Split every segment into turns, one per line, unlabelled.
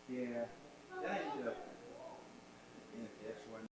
Yeah. Then I ended up in a ditch one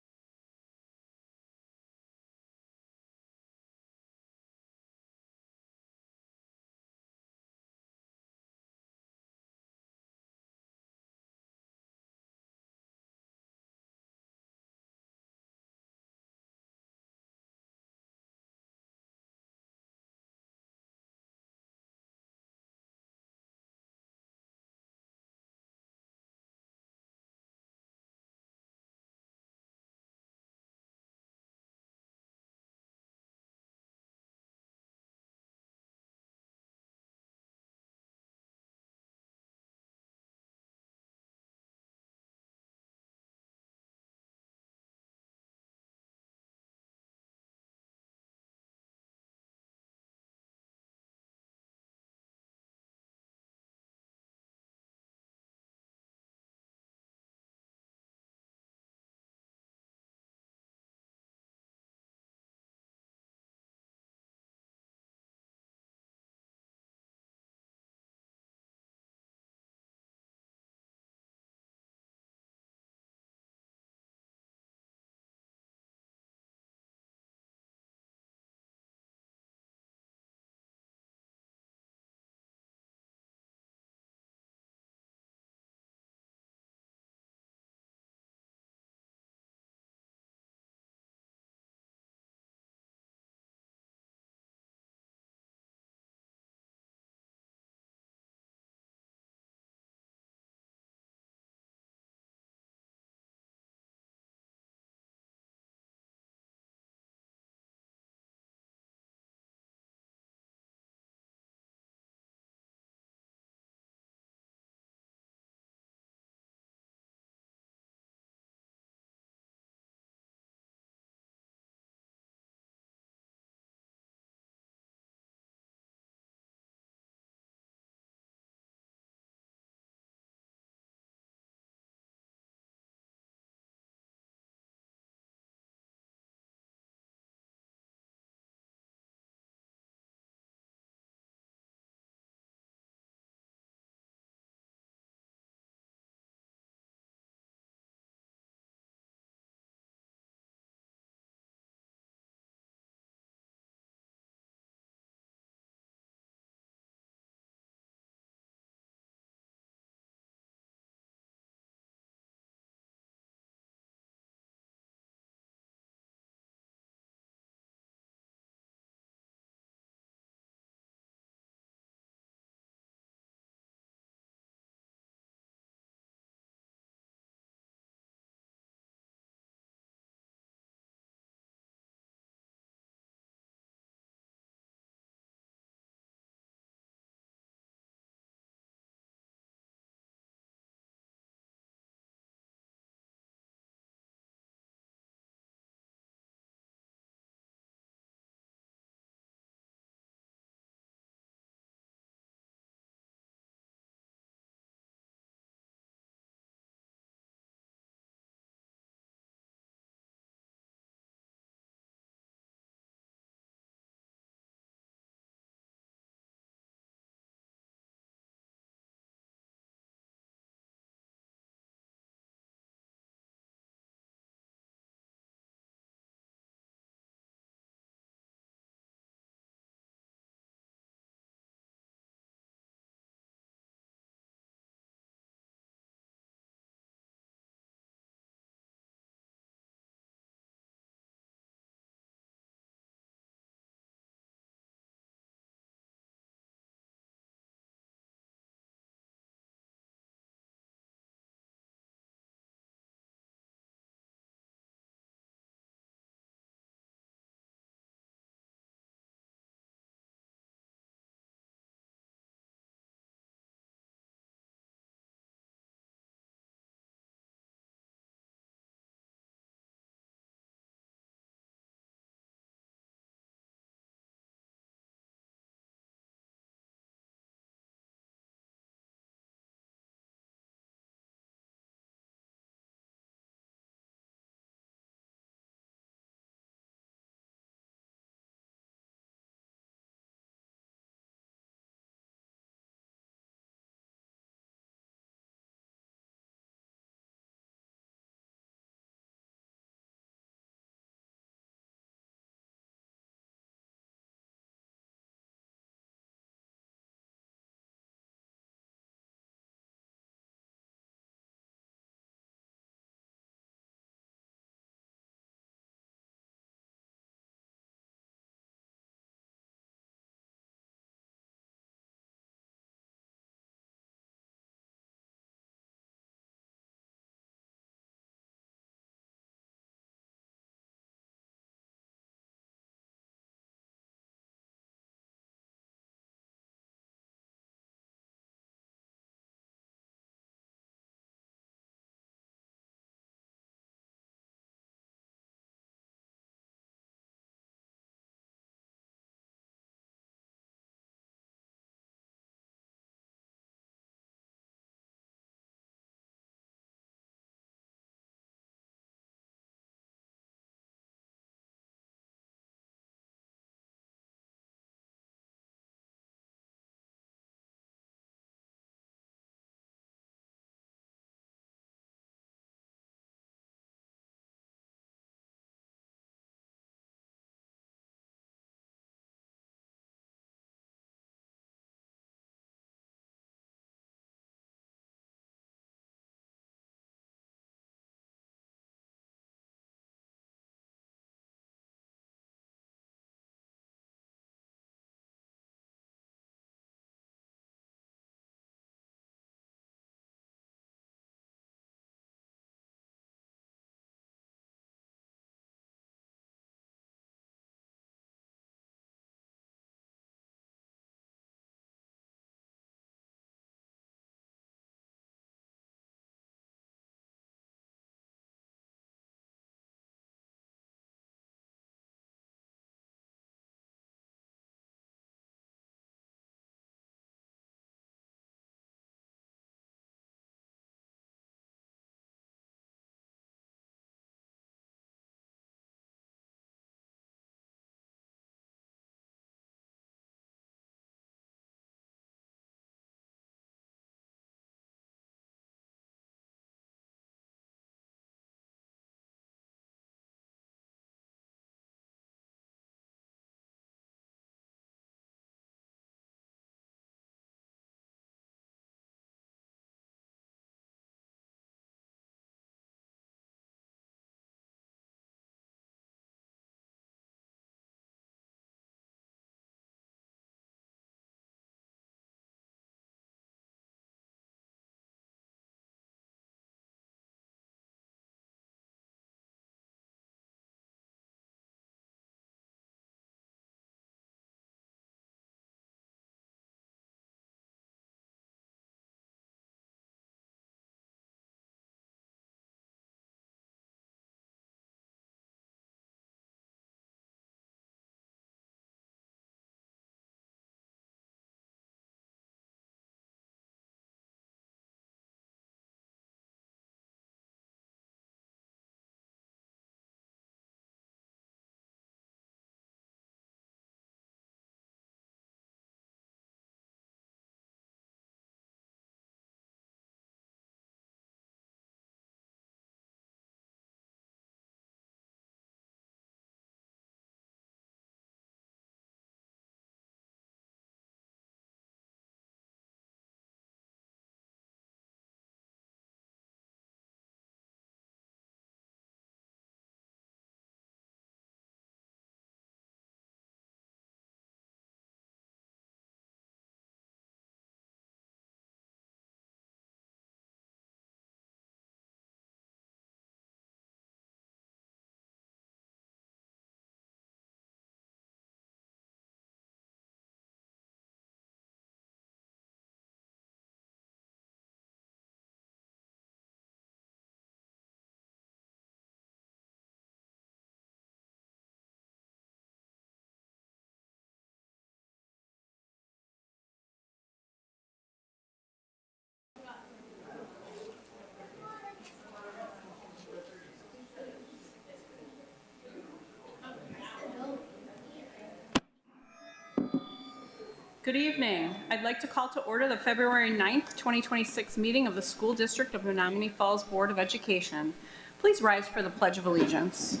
Good evening. I'd like to call to order the February 9th, 2026 meeting of the School District of Menomonee Falls Board of Education. Please rise for the Pledge of Allegiance.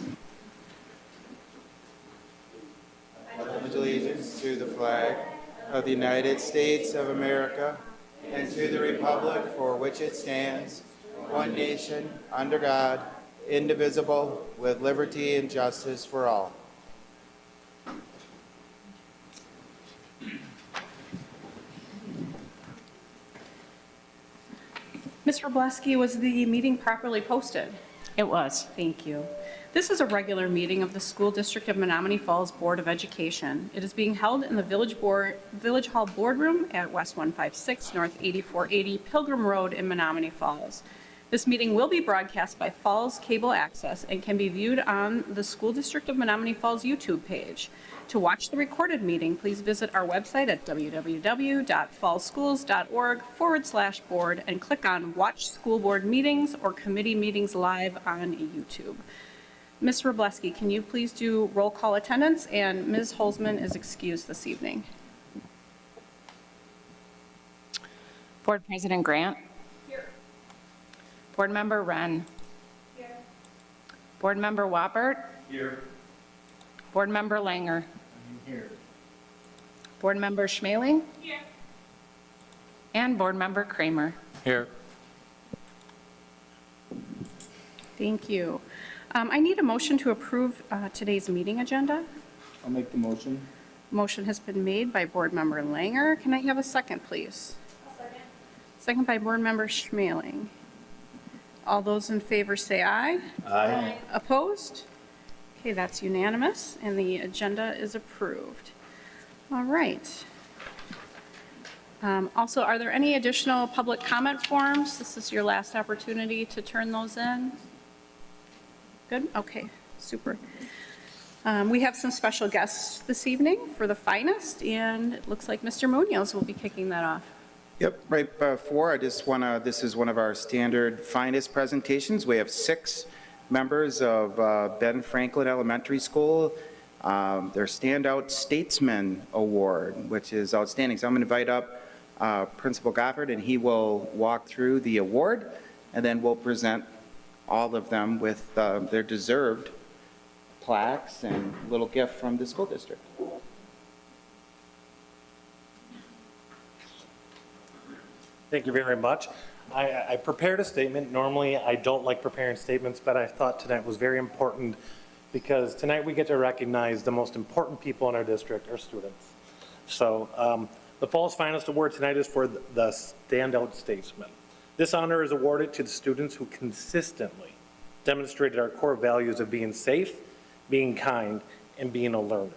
I pledge allegiance to the flag of the United States of America and to the republic for which it stands, one nation, under God, indivisible, with liberty and justice for all.
Ms. Wroblewski, was the meeting properly posted?
It was.
Thank you. This is a regular meeting of the School District of Menomonee Falls Board of Education. It is being held in the Village Hall Boardroom at West 156 North 8480 Pilgrim Road in Menomonee Falls. This meeting will be broadcast by Falls Cable Access and can be viewed on the School District of Menomonee Falls YouTube page. To watch the recorded meeting, please visit our website at www.fallsschools.org/board and click on Watch School Board Meetings or Committee Meetings Live on YouTube. Ms. Wroblewski, can you please do roll call attendance? And Ms. Holzman is excused this evening.
Board President Grant. Here. Board Member Wren. Here. Board Member Wappert.
Here.
Board Member Langer.
Here.
Board Member Schmeling. Here. And Board Member Kramer.
Here.
Thank you. I need a motion to approve today's meeting agenda.
I'll make the motion.
Motion has been made by Board Member Langer. Can I have a second, please? Second. Second by Board Member Schmeling. All those in favor say aye.
Aye.
Opposed? Okay, that's unanimous, and the agenda is approved. All right. Also, are there any additional public comment forms? This is your last opportunity to turn those in. Good? Okay, super. We have some special guests this evening for the finest, and it looks like Mr. Munoz will be kicking that off.
Yep, right before, I just want to, this is one of our standard finest presentations. We have 6 members of Ben Franklin Elementary School, their Standout Statesman Award, which is outstanding. So I'm going to invite up Principal Goffard, and he will walk through the award, and then we'll present all of them with their deserved plaques and a little gift from the school district.
Thank you very much. I prepared a statement. Normally, I don't like preparing statements, but I thought tonight was very important because tonight we get to recognize the most important people in our district, our students. So the Falls Finest Award tonight is for the Standout Statesman. This honor is awarded to the students who consistently demonstrated our core values of being safe, being kind, and being a learner.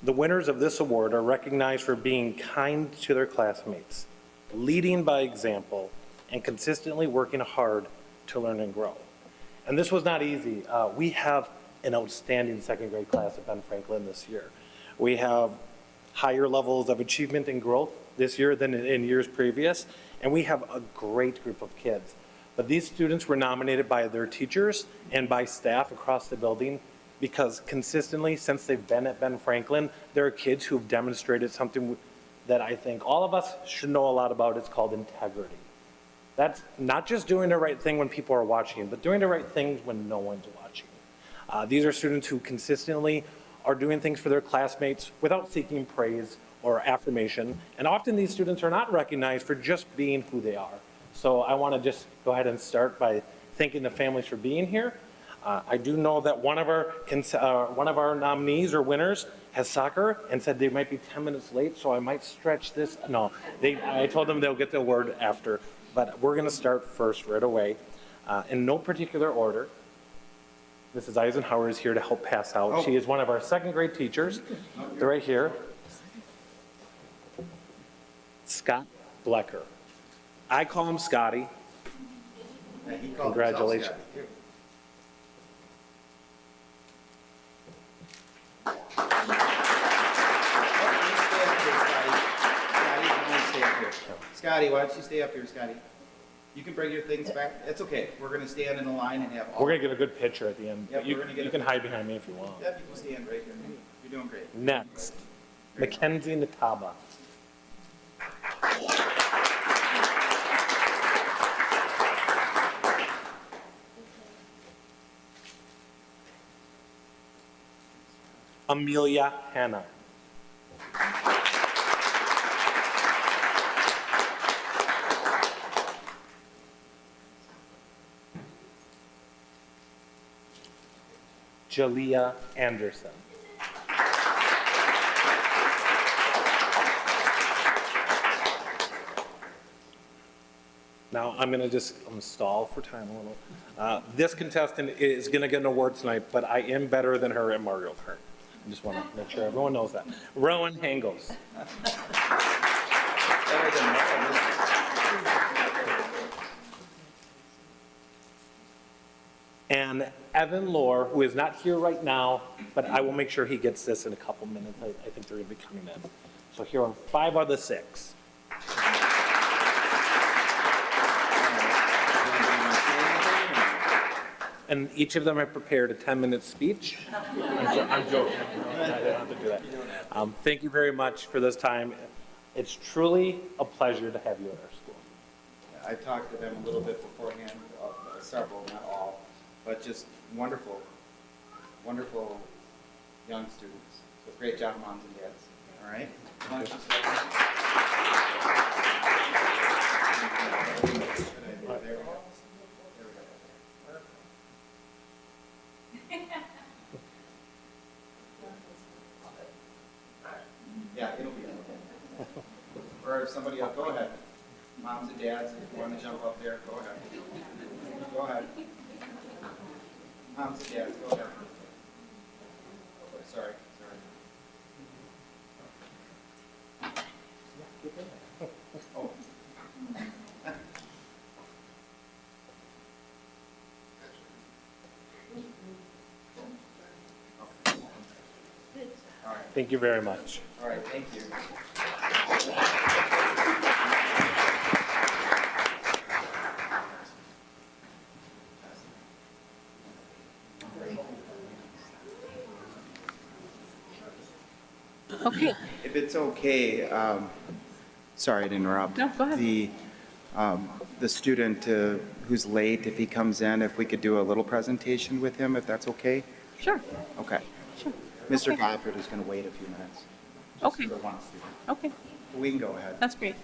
The winners of this award are recognized for being kind to their classmates, leading by example, and consistently working hard to learn and grow. And this was not easy. We have an outstanding second grade class at Ben Franklin this year. We have higher levels of achievement and growth this year than in years previous, and we have a great group of kids. But these students were nominated by their teachers and by staff across the building because consistently, since they've been at Ben Franklin, there are kids who've demonstrated something that I think all of us should know a lot about. It's called integrity. That's not just doing the right thing when people are watching, but doing the right things when no one's watching. These are students who consistently are doing things for their classmates without seeking praise or affirmation. And often these students are not recognized for just being who they are. So I want to just go ahead and start by thanking the families for being here. I do know that one of our nominees or winners has soccer and said they might be 10 minutes late, so I might stretch this. No, I told them they'll get the award after, but we're going to start first right away. In no particular order, Mrs. Eisenhower is here to help pass out. Oh. She is one of our second grade teachers. They're right here. Scott Blecker. I call him Scotty. Congratulations.
Scotty, why don't you stay up here, Scotty? You can bring your things back. It's okay. We're going to stand in a line and have all.
We're going to get a good picture at the end.
Yep,
you can hide behind me if you want.
Yep, you can stand right here. You're doing great.
Next, Mackenzie Nataba. Amelia Hanna. Jalea Anderson. Now, I'm going to stall for time a little. This contestant is going to get an award tonight, but I am better than her at Mario Kart. I just want to make sure everyone knows that. Rowan Hangles. And Evan Lohr, who is not here right now, but I will make sure he gets this in a couple minutes. I think they're going to be coming in. So here are 5 out of the 6. And each of them have prepared a 10-minute speech. I'm joking. I didn't have to do that. Thank you very much for this time. It's truly a pleasure to have you at our school.
I talked to them a little bit beforehand, several, not all, but just wonderful, wonderful young students. So great job, moms and dads. All right? Why don't you start? There we go. Yeah, it'll be okay. Or if somebody else, go ahead. Moms and dads, if you want to jump up there, go ahead. Go ahead. Moms and dads, go ahead. Sorry. Oh. All right.
Thank you very much.
All right, thank you.
Okay.
If it's okay, sorry to interrupt.
No, go ahead.
The student who's late, if he comes in, if we could do a little presentation with him, if that's okay?
Sure.
Okay.
Sure.
Mr. Gofford is going to wait a few minutes.
Okay.
For one student.
Okay.
We can go ahead.
That's great.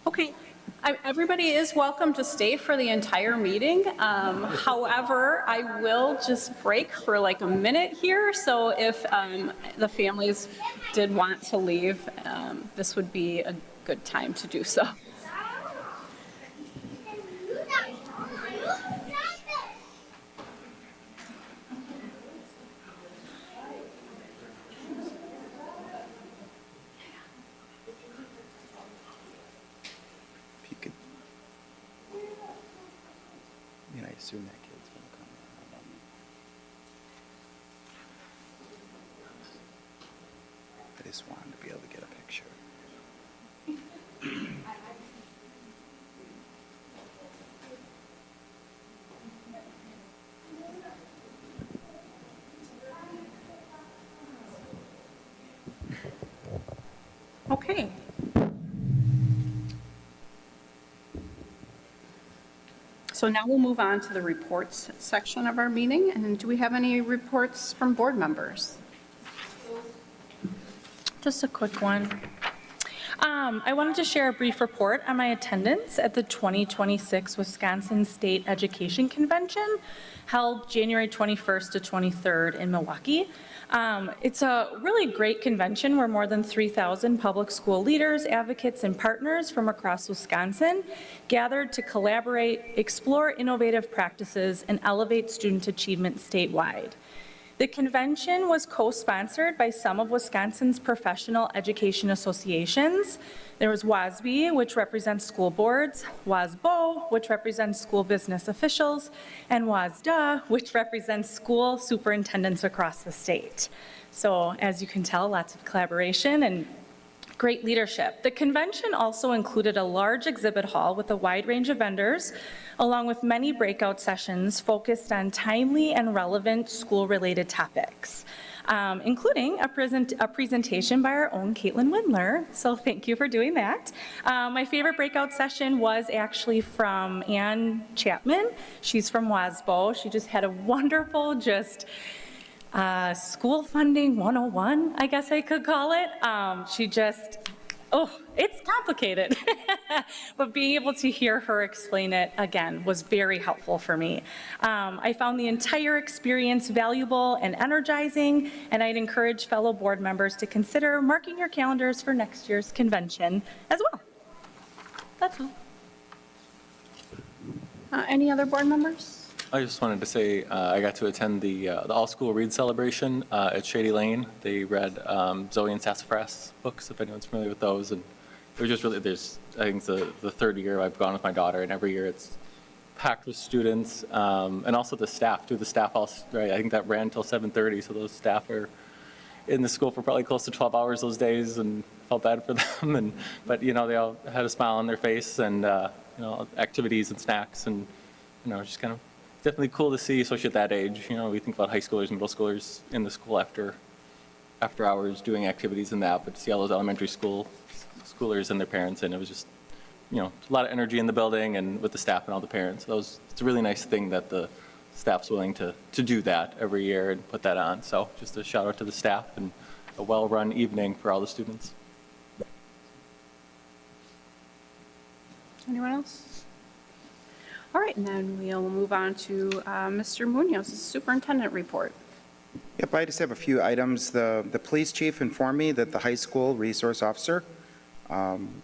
Okay. Everybody is welcome to stay for the entire meeting. However, I will just break for like a minute here. So if the families did want to leave, this would be a good time to do so.
If you could, I assume that kid's going to come. I just wanted to be able to get a picture.
Okay. So now we'll move on to the reports section of our meeting. And do we have any reports from board members?
Just a quick one. I wanted to share a brief report on my attendance at the 2026 Wisconsin State Education Convention held January 21st to 23rd in Milwaukee. It's a really great convention where more than 3,000 public school leaders, advocates, and partners from across Wisconsin gathered to collaborate, explore innovative practices, and elevate student achievement statewide. The convention was co-sponsored by some of Wisconsin's professional education associations. There was WASB, which represents school boards, WASBO, which represents school business officials, and WASDA, which represents school superintendents across the state. So as you can tell, lots of collaboration and great leadership. The convention also included a large exhibit hall with a wide range of vendors, along with many breakout sessions focused on timely and relevant school-related topics, including a presentation by our own Caitlin Windler. So thank you for doing that. My favorite breakout session was actually from Ann Chapman. She's from WASBO. She just had a wonderful, school funding 101, I guess I could call it. She just, it's complicated. But being able to hear her explain it again was very helpful for me. I found the entire experience valuable and energizing, and I'd encourage fellow board members to consider marking your calendars for next year's convention as well. That's all.
Any other board members?
I just wanted to say I got to attend the all-school read celebration at Shady Lane. They read Zoe and Sassafras books, if anyone's familiar with those. And it was just really, I think it's the third year I've gone with my daughter, and every year it's packed with students, and also the staff, too. The staff also, right, I think that ran until 7:30, so those staff are in the school for probably close to 12 hours those days, and felt bad for them. But, they all had a smile on their face, and, activities and snacks, and, just kind of definitely cool to see, especially at that age. We think about high schoolers and middle schoolers in the school after hours doing activities and that, but to see all those elementary schoolers and their parents, and it was just, a lot of energy in the building and with the staff and all the parents. It's a really nice thing that the staff's willing to do that every year and put that on. So just a shout out to the staff and a well-run evening for all the students.
Anyone else? All right, and then we'll move on to Mr. Munoz's superintendent report.
Yep, I just have a few items. The police chief informed me that the high school resource officer,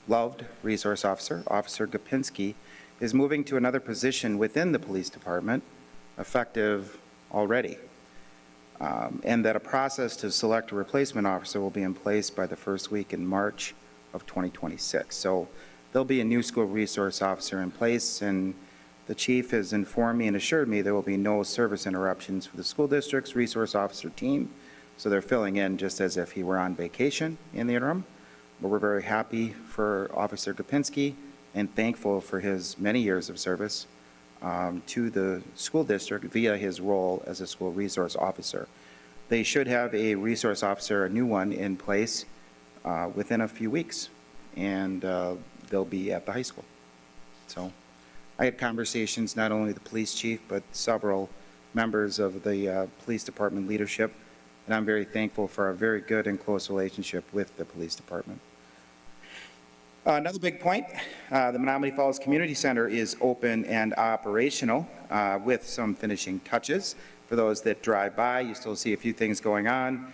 loved resource officer, Officer Gopinski, is moving to another position within the police department, effective already, and that a process to select a replacement officer will be in place by the first week in March of 2026. So there'll be a new school resource officer in place, and the chief has informed me and assured me there will be no service interruptions for the school district's resource officer team. So they're filling in just as if he were on vacation in the interim. But we're very happy for Officer Gopinski and thankful for his many years of service to the school district via his role as a school resource officer. They should have a resource officer, a new one, in place within a few weeks, and they'll be at the high school. So I had conversations, not only the police chief, but several members of the police department leadership, and I'm very thankful for a very good and close relationship with the police department. Another big point, the Menomonee Falls Community Center is open and operational with some finishing touches. For those that drive by, you still see a few things going on.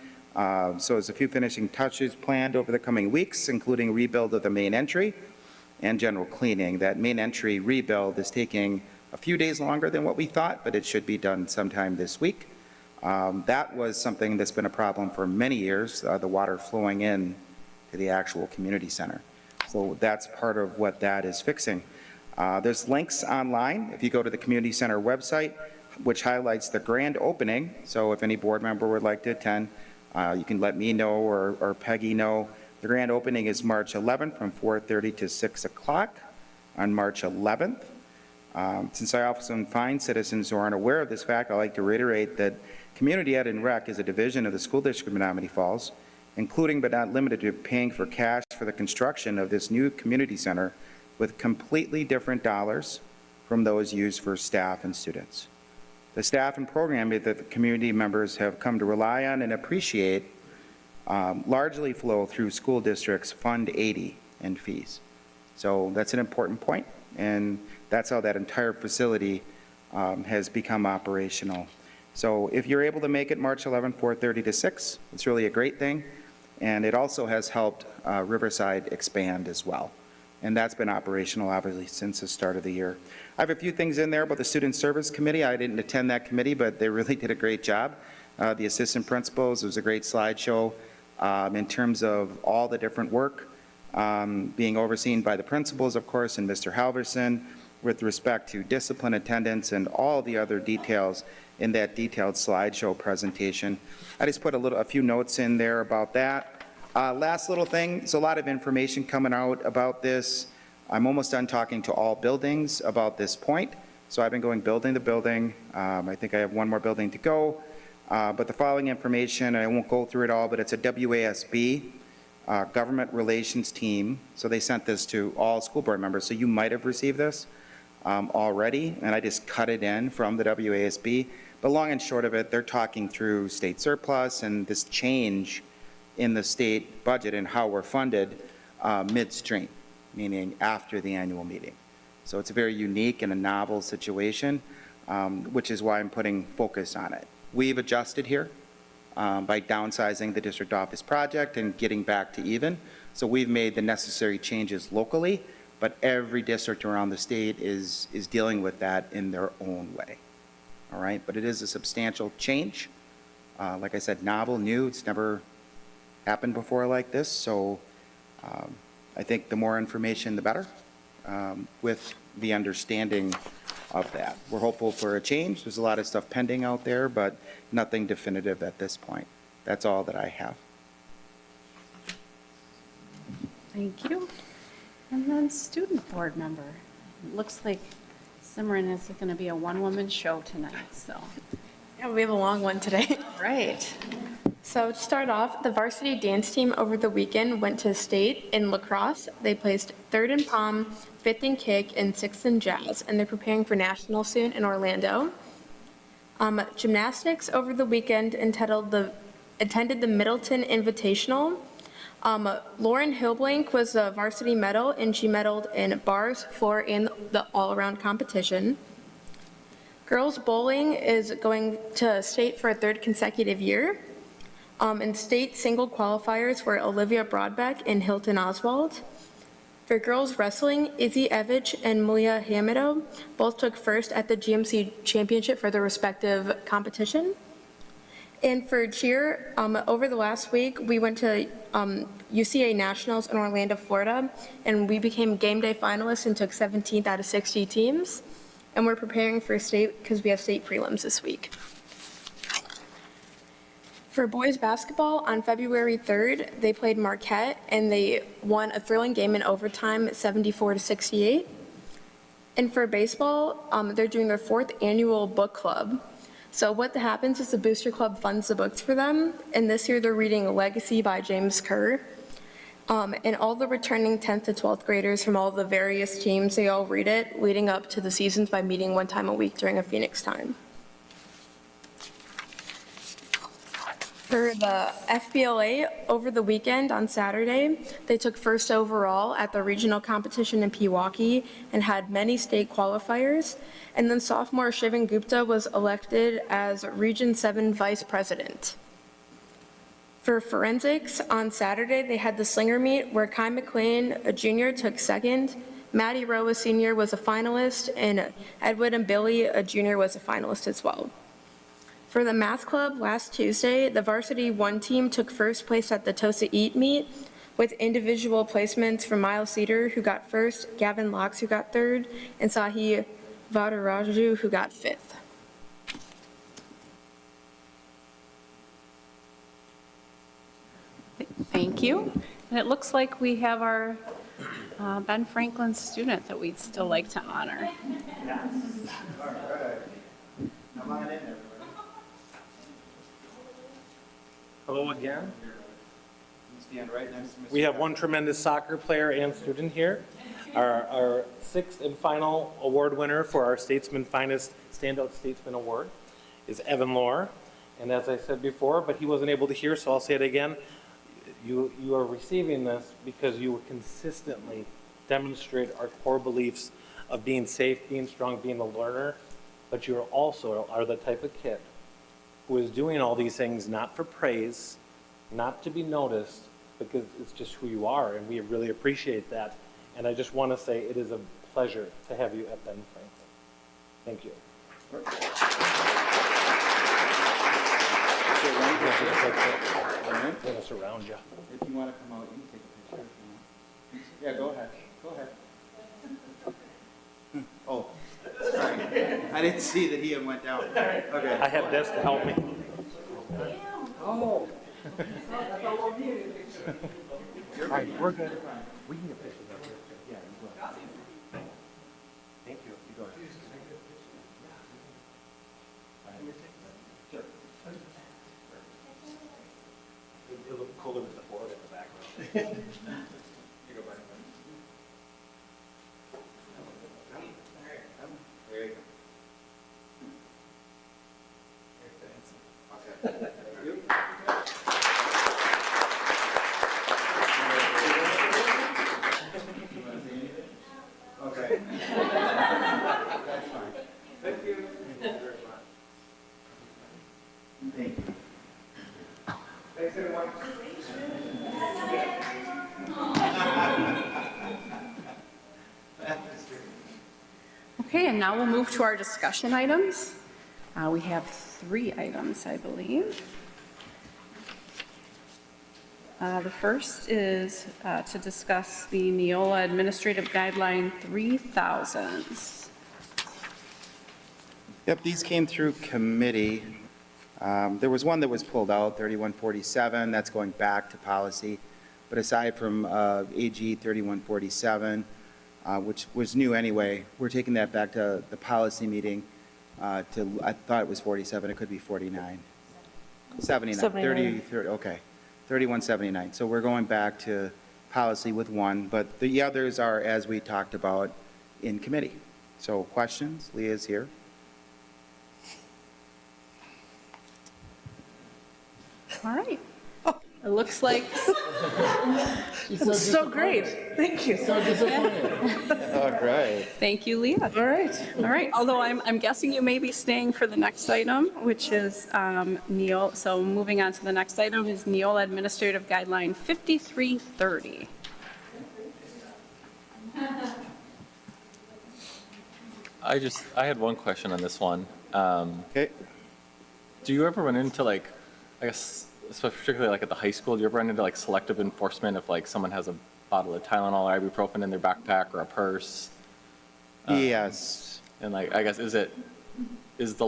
So there's a few finishing touches planned over the coming weeks, including rebuild of the main entry and general cleaning. That main entry rebuild is taking a few days longer than what we thought, but it should be done sometime this week. That was something that's been a problem for many years, the water flowing in to the actual community center. So that's part of what that is fixing. There's links online if you go to the community center website, which highlights the grand opening. So if any board member would like to attend, you can let me know or Peggy know. The grand opening is March 11th from 4:30 to 6 o'clock on March 11th. Since I often find citizens who aren't aware of this fact, I'd like to reiterate that Community Ed and Rec is a division of the School District of Menomonee Falls, including but not limited to paying for cash for the construction of this new community center with completely different dollars from those used for staff and students. The staff and programming that the community members have come to rely on and appreciate largely flow through school district's Fund 80 and fees. So that's an important point, and that's how that entire facility has become operational. So if you're able to make it March 11, 4:30 to 6, it's really a great thing, and it also has helped Riverside expand as well. And that's been operational, obviously, since the start of the year. I have a few things in there about the Student Service Committee. I didn't attend that committee, but they really did a great job. The assistant principals, it was a great slideshow in terms of all the different work being overseen by the principals, of course, and Mr. Halverson with respect to discipline, attendance, and all the other details in that detailed slideshow presentation. I just put a few notes in there about that. Last little thing, there's a lot of information coming out about this. I'm almost done talking to all buildings about this point. So I've been going building to building. I think I have one more building to go. But the following information, I won't go through it all, but it's a WASB government relations team. So they sent this to all school board members. So you might have received this already, and I just cut it in from the WASB. But long and short of it, they're talking through state surplus and this change in the state budget and how we're funded midstream, meaning after the annual meeting. So it's a very unique and a novel situation, which is why I'm putting focus on it. We've adjusted here by downsizing the district office project and getting back to even. So we've made the necessary changes locally, but every district around the state is dealing with that in their own way. All right, but it is a substantial change. Like I said, novel, new, it's never happened before like this. So I think the more information, the better, with the understanding of that. We're hopeful for a change. There's a lot of stuff pending out there, but nothing definitive at this point. That's all that I have.
Thank you. And then student board member. It looks like Simran is going to be a one-woman show tonight, so.
Yeah, we have a long one today.
Right.
So to start off, the varsity dance team over the weekend went to state in lacrosse. They placed 3rd in pom, 5th in kick, and 6th in jazz, and they're preparing for nationals soon in Orlando. Gymnastics over the weekend attended the Middleton Invitational. Lauren Hillblank was a varsity medal, and she medaled in bars, floor, and the all-around competition. Girls bowling is going to state for a 3rd consecutive year. And state single qualifiers were Olivia Broadbeck and Hilton Oswald. For girls wrestling, Izzy Evich and Malia Hamido both took first at the GMC Championship for their respective competition. And for cheer, over the last week, we went to UCA Nationals in Orlando, Florida, and we became game day finalists and took 17th out of 60 teams. And we're preparing for state because we have state prelims this week. For boys basketball, on February 3rd, they played Marquette, and they won a thrilling game in overtime, 74-68. And for baseball, they're doing their 4th annual book club. So what happens is the Booster Club funds the books for them, and this year they're reading Legacy by James Kerr. And all the returning 10th to 12th graders from all the various teams, they all read it leading up to the seasons by meeting one time a week during a Phoenix time. For the FBLA, over the weekend on Saturday, they took first overall at the regional competition in Pewaukee and had many state qualifiers. And then sophomore Shivan Gupta was elected as Region 7 Vice President. For forensics, on Saturday, they had the slinger meet where Kai McLean, a junior, took second. Maddie Rowe, a senior, was a finalist, and Edward and Billy, a junior, was a finalist as well. For the math club, last Tuesday, the varsity 1 team took first place at the Tosa Eat meet with individual placements from Miles Cedar, who got first, Gavin Locks, who got third, and Sahi Vadaraju, who got fifth.
Thank you. And it looks like we have our Ben Franklin student that we'd still like to honor.
All right. Come on in, everybody.
Hello again.
Stand right next to Mr.
We have one tremendous soccer player and student here. Our 6th and final award winner for our Statesman Finest Standout Statesman Award is Evan Lohr. And as I said before, but he wasn't able to hear, so I'll say it again. You are receiving this because you consistently demonstrate our core beliefs of being safe, being strong, being a learner, but you also are the type of kid who is doing all these things not for praise, not to be noticed, because it's just who you are, and we really appreciate that. And I just want to say it is a pleasure to have you at Ben Franklin. Thank you. I'm going to surround you.
If you want to come out, you can take a picture if you want. Yeah, go ahead. Go ahead. Oh, sorry. I didn't see that he went down. Okay.
I have this to help me.
Oh.
All right, we're good. We can get pictures of here. Yeah, you go ahead. Thank you. You go ahead. Sure. It'll look cooler with the board in the background. You go back.
There you go. Thank you. Thanks, everyone.
Okay, and now we'll move to our discussion items. We have 3 items, I believe. The first is to discuss the Neola Administrative Guideline 3000s.
Yep, these came through committee. There was one that was pulled out, 3147, that's going back to policy. But aside from AG 3147, which was new anyway, we're taking that back to the policy meeting I thought it was 47, it could be 49. 79, 30, okay, 3179. So we're going back to policy with one, but the others are as we talked about in committee. So questions? Leah's here.
All right. It looks like,
It's so great. Thank you.
All right.
thank you, Leah.
All right.
All right, although I'm guessing you may be staying for the next item, which is so moving on to the next item is Neola Administrative Guideline 5330.
I had one question on this one.
Okay.
Do you ever run into like, I guess, particularly like at the high school, do you ever run into like selective enforcement if like someone has a bottle of Tylenol or ibuprofen in their backpack or a purse?
Yes.
And like, I guess, is the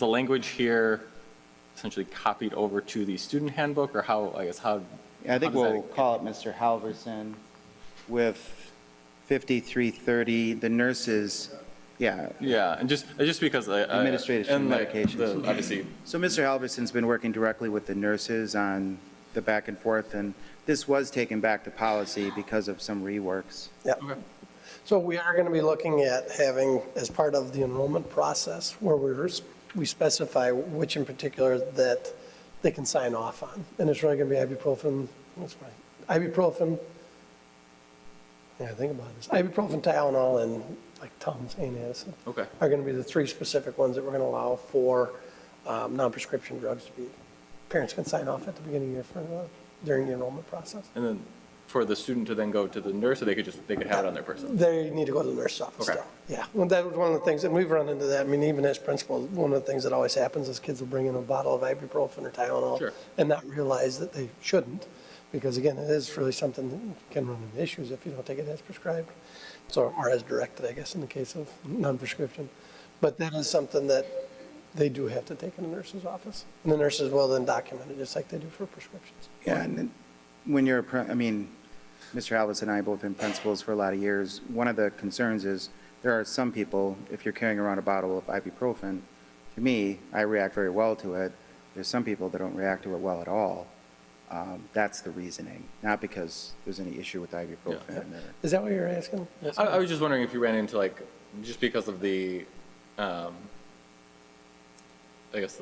language here essentially copied over to the student handbook, or how, I guess, how?
I think
how does that
we'll call it Mr. Halverson with 5330, the nurses, yeah.
Yeah, and just because
Administration
and like
medications.
obviously,
So Mr. Halverson's been working directly with the nurses on the back and forth, and this was taken back to policy because of some reworks.
Yeah. So we are going to be looking at having, as part of the enrollment process, where we specify which in particular that they can sign off on. And it's really going to be ibuprofen, that's right, ibuprofen, yeah, think about this, ibuprofen, Tylenol, and like Tums, antacid.
Okay.
Are going to be the 3 specific ones that we're going to allow for non-prescription drugs to be, parents can sign off at the beginning of the year during the enrollment process.
and then for the student to then go to the nurse, or they could have it on their person?
They need to go to the nurse's office
Okay.
still. Yeah, well, that was one of the things, and we've run into that. I mean, even as principals, one of the things that always happens is kids will bring in a bottle of ibuprofen or Tylenol
Sure.
and not realize that they shouldn't, because again, it is really something that can run into issues if you don't take it as prescribed, so, or as directed, I guess, in the case of non-prescription. But that is something that they do have to take in the nurse's office, and the nurses will then document it, just like they do for prescriptions.
Yeah, and then when you're, Mr. Halverson and I have both been principals for a lot of years. One of the concerns is there are some people, if you're carrying around a bottle of ibuprofen, to me, I react very well to it. There's some people that don't react to it well at all. That's the reasoning, not because there's any issue with ibuprofen.
Is that what you're asking?
I was just wondering if you ran into like, just because of the, I guess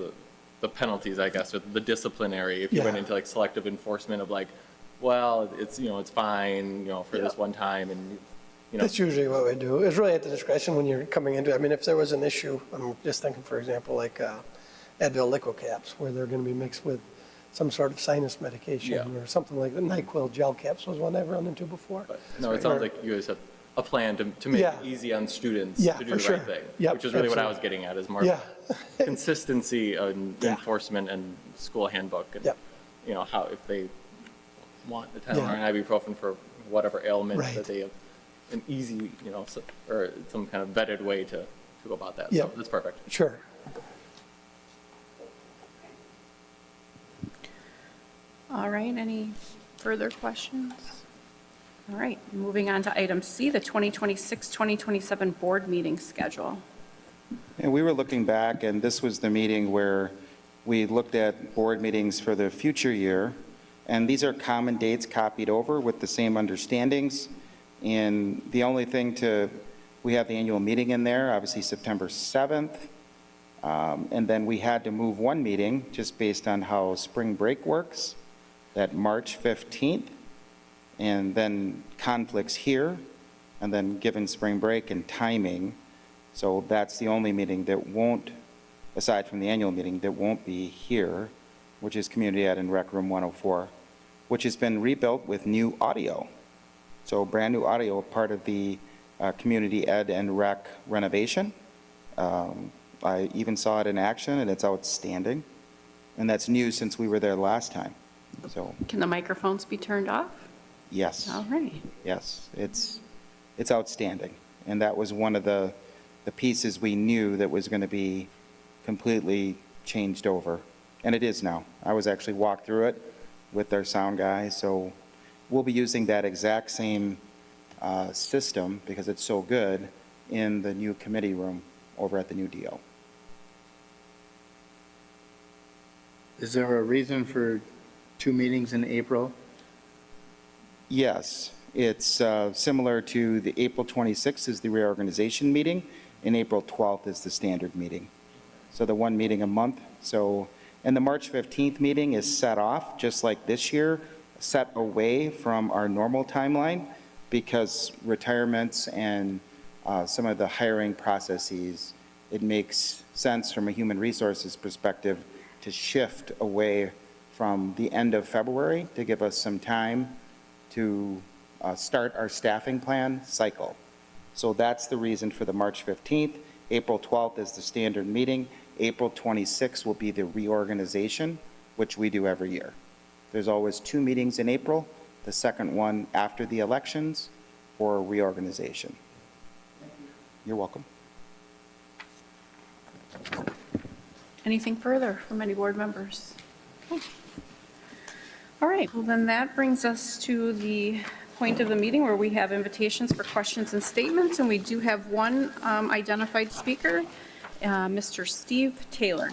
the penalties, I guess, or the disciplinary, if you went
Yeah.
into like selective enforcement of like, well, it's, it's fine, for this one time, and,
That's usually what we do. It's really at the discretion when you're coming into it. I mean, if there was an issue, I'm just thinking, for example, like Advil liquid caps, where they're going to be mixed with some sort of sinus medication,
Yeah.
or something like the NyQuil gel caps was one I've run into before.
But, no, it sounds like you guys have a plan to make
Yeah.
it easy on students
Yeah,
to do
for
the
sure.
right thing.
Yep,
Which is really what I was
absolutely.
getting at, is more
Yeah.
consistency in
Yeah.
enforcement and school handbook. And,
Yep.
how, if they want the Tylenol
Yeah.
and ibuprofen for whatever ailment,
Right.
that they have an easy, or some kind of vetted way to go about that.
Yep.
So that's perfect.
Sure.
All right, any further questions? All right, moving on to item C, the 2026-2027 board meeting schedule.
And we were looking back, and this was the meeting where we looked at board meetings for the future year, and these are common dates copied over with the same understandings. And the only thing we have the annual meeting in there, obviously September 7th, and then we had to move one meeting just based on how spring break works, that March 15th, and then conflicts here, and then given spring break and timing. So that's the only meeting that won't aside from the annual meeting, that won't be here, which is Community Ed in Rec Room 104, which has been rebuilt with new audio. So brand-new audio, part of the Community Ed and Rec renovation. I even saw it in action, and it's outstanding. And that's new since we were there last time. So,
Can the microphones be turned off?
yes.
All right.
Yes, it's outstanding. And that was one of the pieces we knew that was going to be completely changed over. And it is now. I was actually walked through it with our sound guy, so we'll be using that exact same system, because it's so good, in the new committee room over at the new DO.
Is there a reason for 2 meetings in April?
Yes, it's similar to the April 26th is the reorganization meeting, and April 12th is the standard meeting. So the 1 meeting a month. So, and the March 15th meeting is set off, just like this year, set away from our normal timeline, because retirements and some of the hiring processes, it makes sense from a human resources perspective to shift away from the end of February to give us some time to start our staffing plan cycle. So that's the reason for the March 15th. April 12th is the standard meeting. April 26th will be the reorganization, which we do every year. There's always 2 meetings in April, the second one after the elections for reorganization. You're welcome.
Anything further from any board members? Okay. All right, well then that brings us to the point of the meeting where we have invitations for questions and statements, and we do have one identified speaker, Mr. Steve Taylor.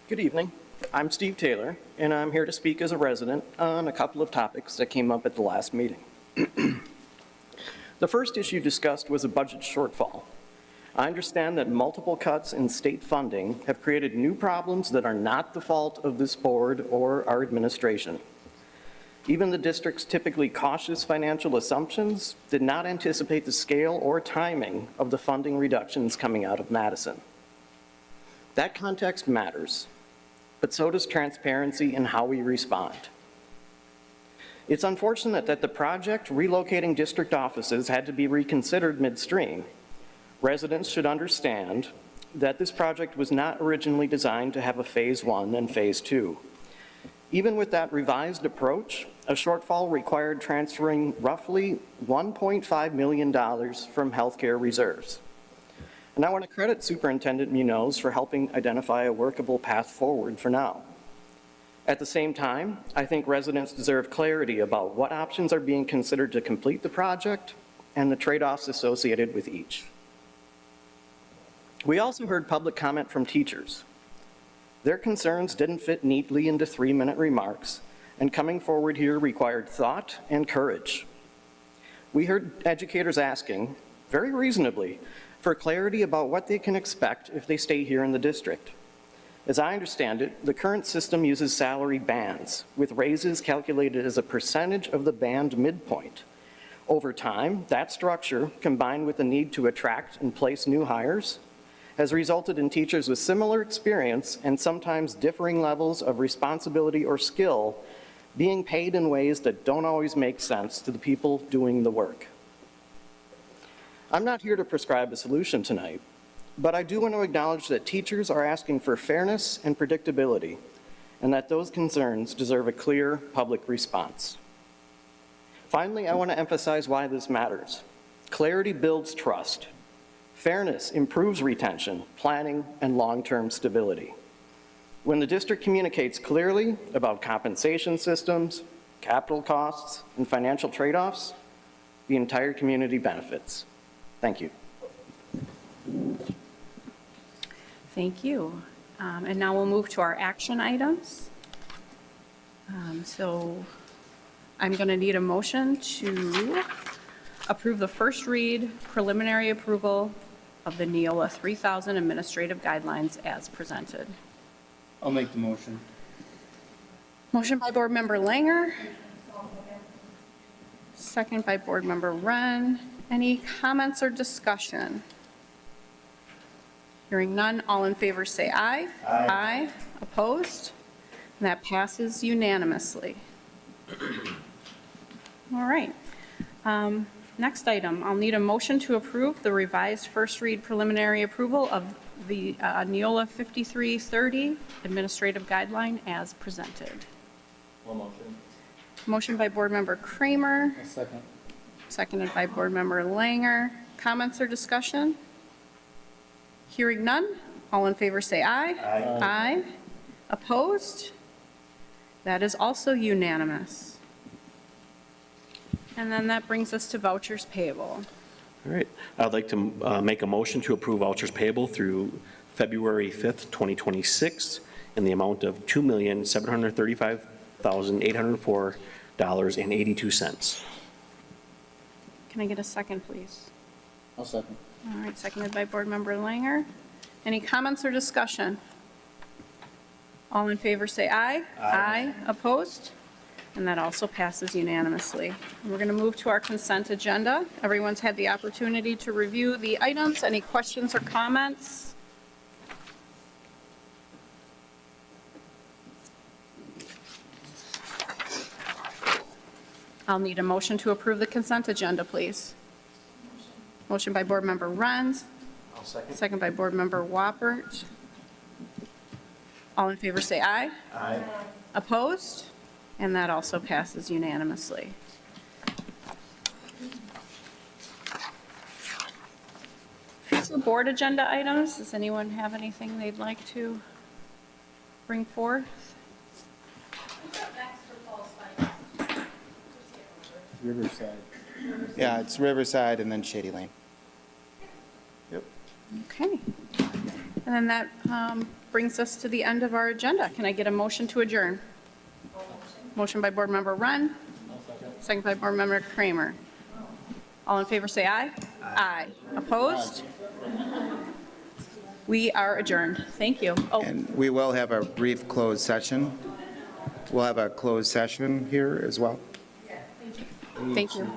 Good evening. I'm Steve Taylor, and I'm here to speak as a resident on a couple of topics that came up at the last meeting. The first issue discussed was a budget shortfall. I understand that multiple cuts in state funding have created new problems that are not the fault of this board or our administration. Even the district's typically cautious financial assumptions did not anticipate the scale or timing of the funding reductions coming out of Madison. That context matters, but so does transparency in how we respond. It's unfortunate that the project relocating district offices had to be reconsidered midstream. Residents should understand that this project was not originally designed to have a phase 1 and phase 2. Even with that revised approach, a shortfall required transferring roughly $1.5 million from healthcare reserves. And I want to credit Superintendent Munoz for helping identify a workable path forward for now. At the same time, I think residents deserve clarity about what options are being considered to complete the project and the trade-offs associated with each. We also heard public comment from teachers. Their concerns didn't fit neatly into 3-minute remarks, and coming forward here required thought and courage. We heard educators asking, very reasonably, for clarity about what they can expect if they stay here in the district. As I understand it, the current system uses salary bands, with raises calculated as a percentage of the band midpoint. Over time, that structure, combined with the need to attract and place new hires, has resulted in teachers with similar experience and sometimes differing levels of responsibility or skill being paid in ways that don't always make sense to the people doing the work. I'm not here to prescribe a solution tonight, but I do want to acknowledge that teachers are asking for fairness and predictability, and that those concerns deserve a clear public response. Finally, I want to emphasize why this matters. Clarity builds trust. Fairness improves retention, planning, and long-term stability. When the district communicates clearly about compensation systems, capital costs, and financial trade-offs, the entire community benefits. Thank you.
Thank you. And now we'll move to our action items. So I'm going to need a motion to approve the first read preliminary approval of the Neola 3000 administrative guidelines as presented.
I'll make the motion.
Motion by Board Member Langer. Second by Board Member Wren. Any comments or discussion? Hearing none, all in favor say aye. Aye. Opposed? And that passes unanimously. All right. Next item, I'll need a motion to approve the revised first read preliminary approval of the Neola 5330 administrative guideline as presented.
One motion.
Motion by Board Member Kramer,
Second.
seconded by Board Member Langer. Comments or discussion? Hearing none, all in favor say aye. Aye. Aye. Opposed? That is also unanimous. And then that brings us to vouchers payable.
All right. I'd like to make a motion to approve vouchers payable through February 5th, 2026, in the amount of $2,735,804.82.
Can I get a second, please?
I'll second.
All right, seconded by Board Member Langer. Any comments or discussion? All in favor say aye. Aye. Opposed? And that also passes unanimously. And we're going to move to our consent agenda. Everyone's had the opportunity to review the items. Any questions or comments? I'll need a motion to approve the consent agenda, please. Motion by Board Member Renz.
I'll second.
Second by Board Member Wappert. All in favor say aye.
Aye.
Opposed? And that also passes unanimously. Future board agenda items, does anyone have anything they'd like to bring forth?
Riverside.
Yeah, it's Riverside and then Shady Lane. Yep.
Okay. And then that brings us to the end of our agenda. Can I get a motion to adjourn? Motion by Board Member Wren. Second by Board Member Kramer. All in favor say aye. Aye. Opposed? We are adjourned. Thank you. Oh,
And we will have a brief closed session. We'll have a closed session here as well.
thank you.